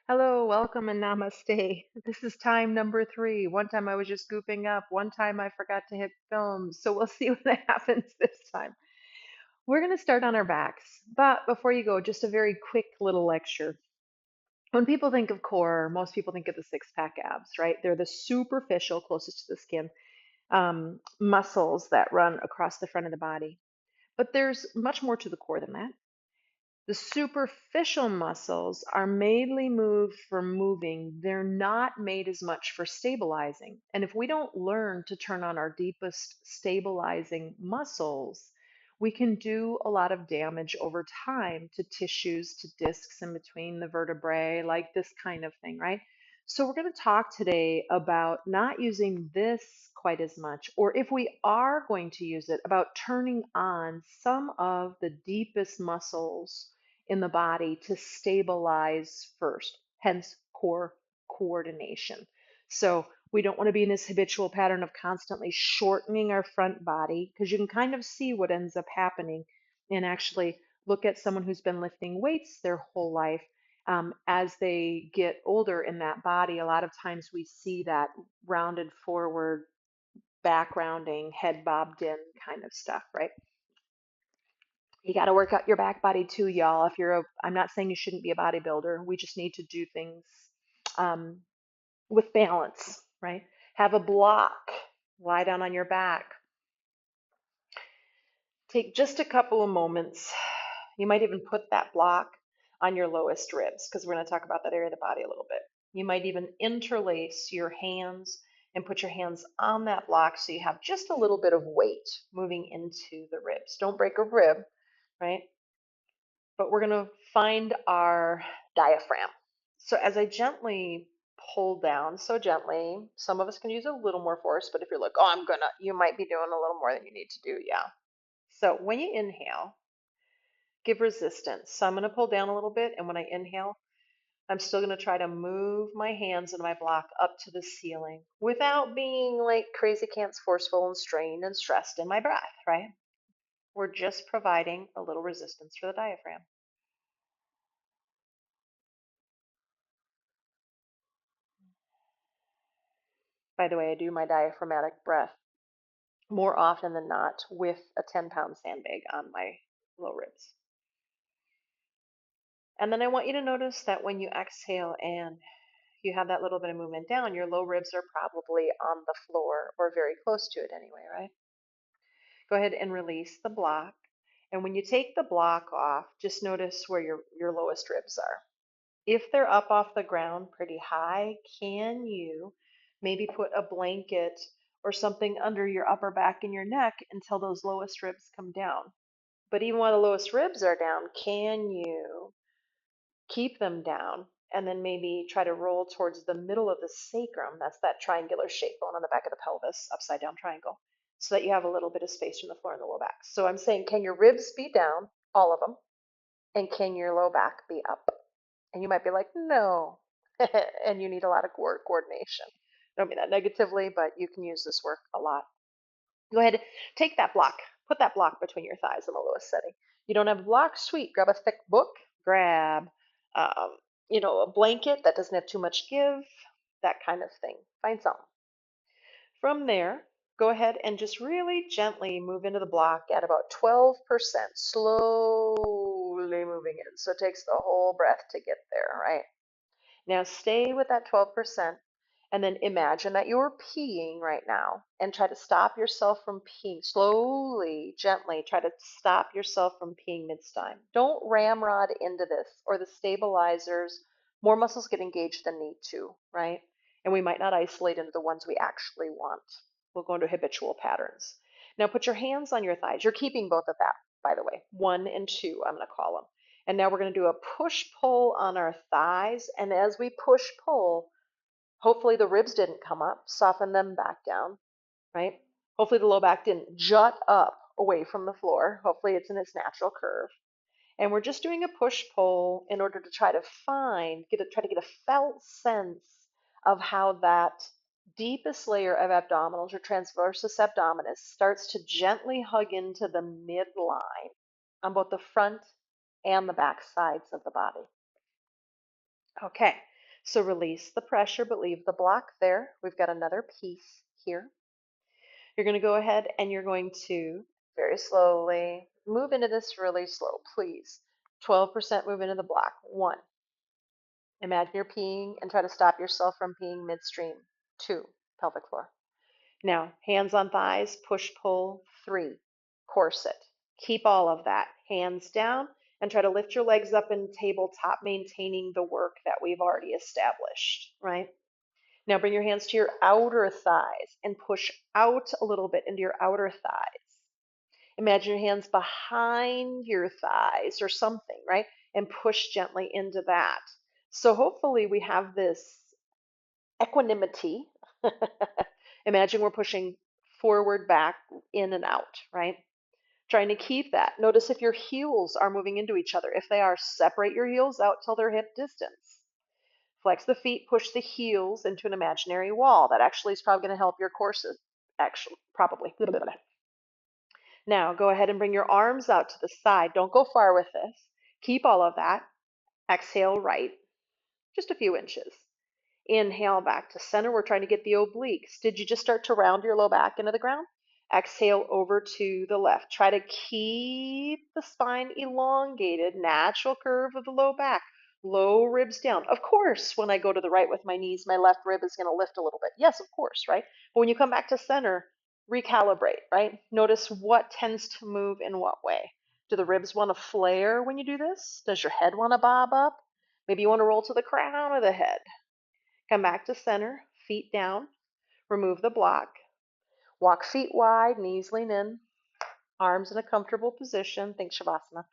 Hello, welcome, and namaste. This is time number three. One time I was just goofing up. One time I forgot to hit film. So we'll see what happens this time. We're going to start on our backs. But before you go, just a very quick little lecture. When people think of core, most people think of the six pack abs, right? They're the superficial, closest to the skin, muscles that run across the front of the body. But there's much more to the core than that. The superficial muscles are mainly moved for moving. They're not made as much for stabilizing. And if we don't learn to turn on our deepest stabilizing muscles, we can do a lot of damage over time to tissues, to discs in between the vertebrae, like this kind of thing, right? So, we're going to talk today about not using this quite as much, or if we are going to use it, about turning on some of the deepest muscles in the body to stabilize first, hence core coordination. So we don't want to be in this habitual pattern of constantly shortening our front body because you can kind of see what ends up happening and actually look at someone who's been lifting weights their whole life. As they get older in that body, a lot of times we see that rounded forward, back rounding, head bobbed in kind of stuff, right? You got to work out your back body too, y'all. I'm not saying you shouldn't be a bodybuilder. We just need to do things um, with balance, right? Have a block, lie down on your back. Take just a couple of moments. You might even put that block on your lowest ribs because we're going to talk about that area of the body a little bit. You might even interlace your hands and put your hands on that block so you have just a little bit of weight moving into the ribs. Don't break a rib, right? But we're going to find our diaphragm. So as I gently pull down, so gently, some of us can use a little more force, but if you're like, oh, you might be doing a little more than you need to do, yeah. So when you inhale, give resistance. So I'm going to pull down a little bit, and when I inhale, I'm still going to try to move my hands and my block up to the ceiling without being like crazy pants, forceful and strained and stressed in my breath, right? We're just providing a little resistance for the diaphragm. By the way, I do my diaphragmatic breath more often than not with a 10-pound sandbag on my low ribs. And then I want you to notice that when you exhale and you have that little bit of movement down, your low ribs are probably on the floor or very close to it anyway, right? Go ahead and release the block. And when you take the block off, just notice where your lowest ribs are. If they're up off the ground pretty high, can you maybe put a blanket or something under your upper back and your neck until those lowest ribs come down? But even while the lowest ribs are down, can you keep them down and then maybe try to roll towards the middle of the sacrum? That's that triangular shape bone on the back of the pelvis, upside down triangle, so that you have a little bit of space from the floor in the low back. So I'm saying, can your ribs be down, all of them, and can your low back be up? And you might be like, no, and you need a lot of coordination. I don't mean that negatively, but you can use this work a lot. Go ahead, take that block, put that block between your thighs in the lowest setting. You don't have a block, sweet. Grab a thick book, grab, um, a blanket that doesn't have too much give, that kind of thing. Find something. From there, go ahead and just really gently move into the block at about 12%, slowly moving in. So it takes the whole breath to get there, right? Now stay with that 12% and then imagine that you're peeing right now and try to stop yourself from peeing. Slowly, gently try to stop yourself from peeing mid-time. Don't ramrod into this or the stabilizers. More muscles get engaged than need to, right? And we might not isolate into the ones we actually want. We'll go into habitual patterns. Now put your hands on your thighs. You're keeping both of that, by the way. 1 and 2, I'm going to call them. And now we're going to do a push pull on our thighs. And as we push pull, hopefully the ribs didn't come up, soften them back down, right? Hopefully the low back didn't jut up away from the floor. Hopefully it's in its natural curve. And we're just doing a push pull in order to try to try to get a felt sense of how that deepest layer of abdominals or transversus abdominis starts to gently hug into the midline on both the front and the back sides of the body. Okay, So release the pressure, but leave the block there. We've got another piece here. You're going to go ahead and you're going to very slowly move into this really slow, please. 12% move into the block. 1. Imagine you're peeing and try to stop yourself from peeing midstream. 2. Pelvic floor. Now, hands on thighs, push, pull. 3. Corset. Keep all of that. Hands down and try to lift your legs up in tabletop, maintaining the work that we've already established, right? Now bring your hands to your outer thighs and push out a little bit into your outer thighs. Imagine your hands behind your thighs or something, right? And push gently into that. So hopefully we have this equanimity. Imagine we're pushing forward, back, in and out, right? Trying to keep that. Notice if your heels are moving into each other. If they are, separate your heels out till they're hip distance. Flex the feet, push the heels into an imaginary wall. That actually is probably going to help your core, actually, probably. Now go ahead and bring your arms out to the side. Don't go far with this. Keep all of that. Exhale right, just a few inches. Inhale back to center. We're trying to get the obliques. Did you just start to round your low back into the ground? Exhale over to the left. Try to keep the spine elongated, natural curve of the low back. Low ribs down. Of course, when I go to the right with my knees, my left rib is going to lift a little bit. Yes, of course, right? But when you come back to center, recalibrate, right? Notice what tends to move in what way. Do the ribs want to flare when you do this? Does your head want to bob up? Maybe you want to roll to the crown of the head. Come back to center, feet down, remove the block. Walk feet wide, knees lean in, arms in a comfortable position. Think Shavasana.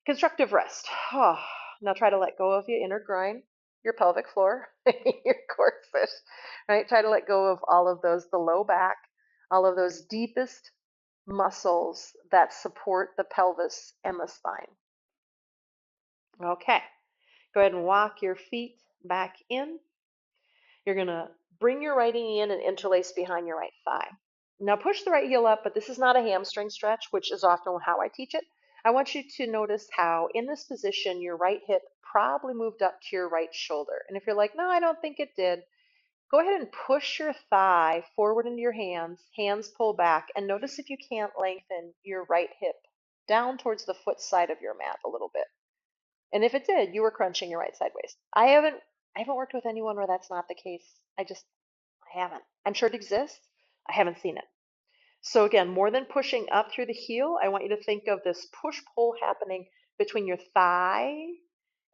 Constructive rest. Oh, now try to let go of your inner groin, your pelvic floor, your corset, right? Try to let go of all of those, the low back, all of those deepest muscles that support the pelvis and the spine. Okay, go ahead and walk your feet back in. You're going to bring your right knee in and interlace behind your right thigh. Now push the right heel up, but this is not a hamstring stretch, which is often how I teach it. I want you to notice how in this position your right hip probably moved up to your right shoulder. And if you're like, no, I don't think it did, go ahead and push your thigh forward into your hands, hands pull back, and notice if you can't lengthen your right hip down towards the foot side of your mat a little bit. And if it did, you were crunching your right sideways. I haven't worked with anyone where that's not the case. I haven't. I'm sure it exists. I haven't seen it. So again, more than pushing up through the heel, I want you to think of this push-pull happening between your thigh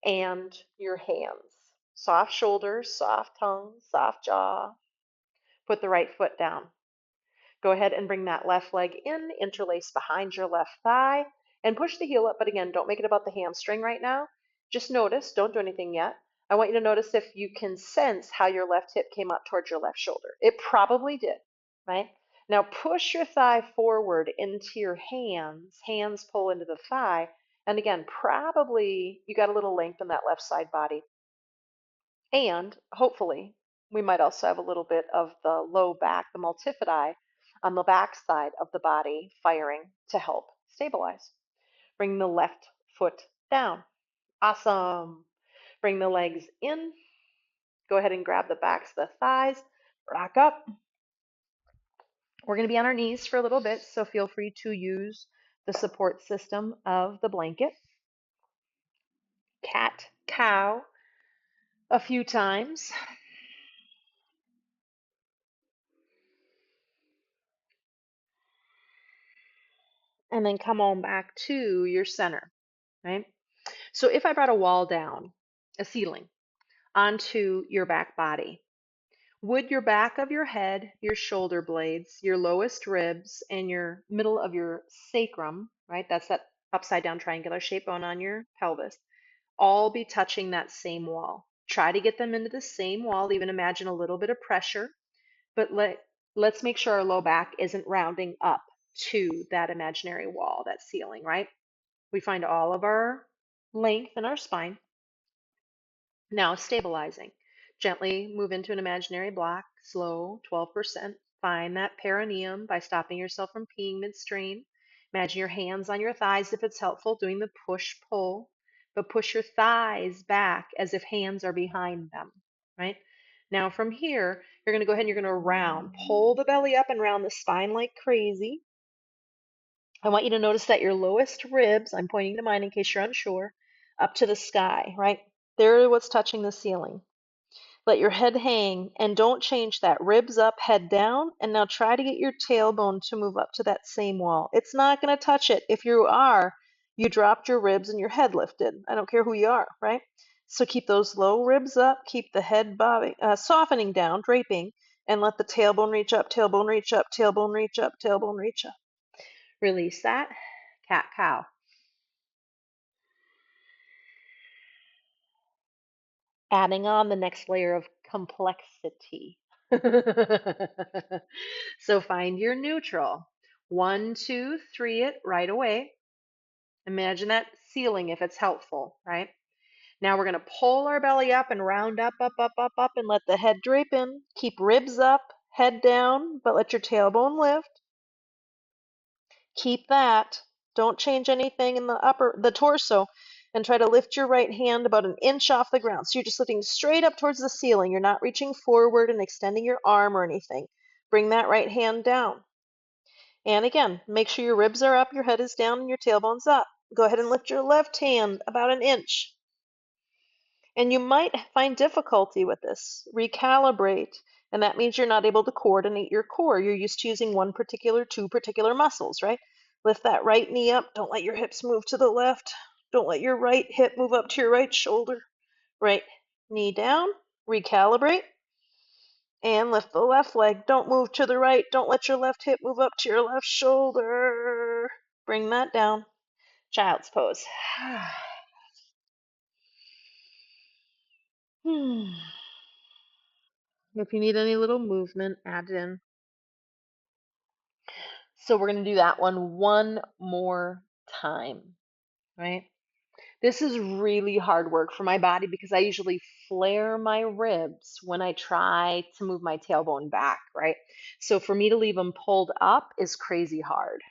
and your hands. Soft shoulders, soft tongue, soft jaw. Put the right foot down. Go ahead and bring that left leg in, interlace behind your left thigh, and push the heel up. But again, don't make it about the hamstring right now. Just notice, don't do anything yet. I want you to notice if you can sense how your left hip came up towards your left shoulder. It probably did, right? Now push your thigh forward into your hands. Hands pull into the thigh. And again, probably you got a little length in that left side body. And hopefully, we might also have a little bit of the low back, the multifidi, on the back side of the body firing to help stabilize. Bring the left foot down. Awesome. Bring the legs in. Go ahead and grab the backs of the thighs. Rock up. We're going to be on our knees for a little bit, so feel free to use the support system of the blanket. Cat, cow a few times. And then come on back to your center, right? So if I brought a wall down, a ceiling, onto your back body, would your back of your head, your shoulder blades, your lowest ribs, and your middle of your sacrum, right? That's that upside down triangular shape bone on your pelvis, all be touching that same wall. Try to get them into the same wall, even imagine a little bit of pressure, but let's make sure our low back isn't rounding up to that imaginary wall, that ceiling, right? We find all of our length in our spine. Now stabilizing. Gently move into an imaginary block, slow, 12%. Find that perineum by stopping yourself from peeing midstream. Imagine your hands on your thighs if it's helpful, doing the push-pull, but push your thighs back as if hands are behind them. right? Now from here, you're going to go ahead and you're going to round. Pull the belly up and round the spine like crazy. I want you to notice that your lowest ribs, I'm pointing to mine in case you're unsure, up to the sky, right? They're what's touching the ceiling. Let your head hang and don't change that. Ribs up, head down, and now try to get your tailbone to move up to that same wall. It's not going to touch it. If you are, you dropped your ribs and your head lifted. I don't care who you are, right? So keep those low ribs up, keep the head bobbing, softening down, draping, and let the tailbone reach up, tailbone reach up, tailbone reach up, tailbone reach up. Release that. Cat cow. Adding on the next layer of complexity. So find your neutral. 1, 2, 3 it right away. Imagine that ceiling if it's helpful, right? Now we're going to pull our belly up and round up, up, up, up, up, and let the head drape in. Keep ribs up, head down, but let your tailbone lift. Keep that. Don't change anything in the torso, and try to lift your right hand about an inch off the ground. So you're just lifting straight up towards the ceiling. You're not reaching forward and extending your arm or anything. Bring that right hand down. And again, make sure your ribs are up, your head is down, and your tailbone's up. Go ahead and lift your left hand about an inch. And you might find difficulty with this. Recalibrate. And that means you're not able to coordinate your core. You're used to using two particular muscles, right? Lift that right knee up. Don't let your hips move to the left. Don't let your right hip move up to your right shoulder. Right knee down. Recalibrate. And lift the left leg. Don't move to the right. Don't let your left hip move up to your left shoulder. Bring that down. Child's pose. If you need any little movement, add it in. So we're going to do that one more time, right? This is really hard work for my body because I usually flare my ribs when I try to move my tailbone back, right? So for me to leave them pulled up is crazy hard.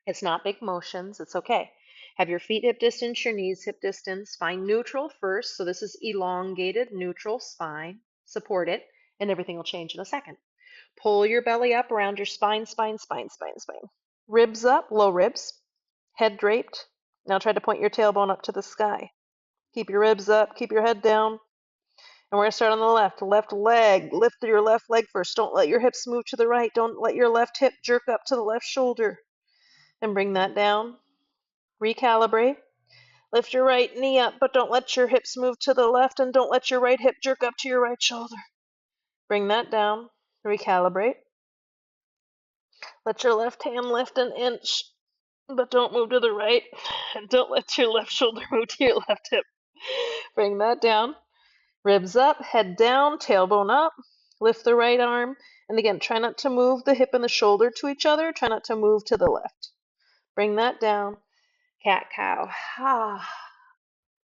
It's not big motions. It's okay. Have your feet hip distance, your knees hip distance. Find neutral first. So this is elongated, neutral spine. Support it, and everything will change in a second. Pull your belly up around your spine, spine, spine, spine, spine. Ribs up, low ribs. Head draped. Now try to point your tailbone up to the sky. Keep your ribs up, keep your head down. And we're going to start on the left. Left leg. Lift your left leg first. Don't let your hips move to the right. Don't let your left hip jerk up to the left shoulder. And bring that down. Recalibrate. Lift your right knee up, but don't let your hips move to the left, and don't let your right hip jerk up to your right shoulder. Bring that down. Recalibrate. Let your left hand lift an inch, but don't move to the right. And don't let your left shoulder move to your left hip. Bring that down. Ribs up, head down, tailbone up. Lift the right arm. And again, try not to move the hip and the shoulder to each other. Try not to move to the left. Bring that down. Cat cow.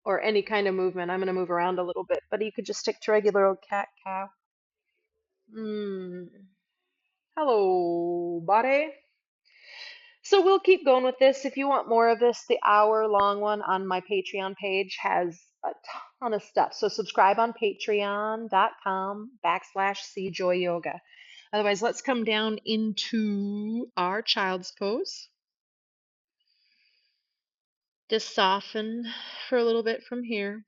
Or any kind of movement. I'm going to move around a little bit, but you could just stick to regular old cat cow. Hello, body. So we'll keep going with this. If you want more of this, the hour-long one on my Patreon page has a ton of stuff. So subscribe on patreon.com/CJoyYoga. Otherwise, let's come down into our child's pose. Just soften for a little bit from here.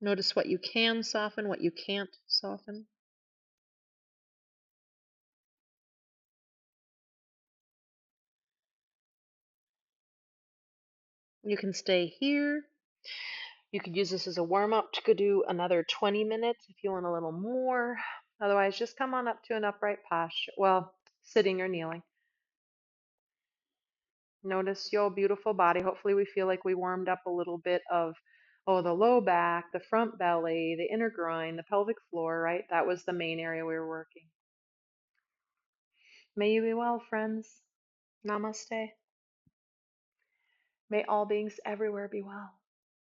Notice what you can soften, what you can't soften. You can stay here. You could use this as a warm-up to go do another 20 minutes if you want a little more. Otherwise, just come on up to an upright posture. Well, sitting or kneeling. Notice your beautiful body. Hopefully we feel like we warmed up a little bit of, the low back, the front belly, the inner groin, the pelvic floor, right? That was the main area we were working. May you be well, friends. Namaste. May all beings everywhere be well.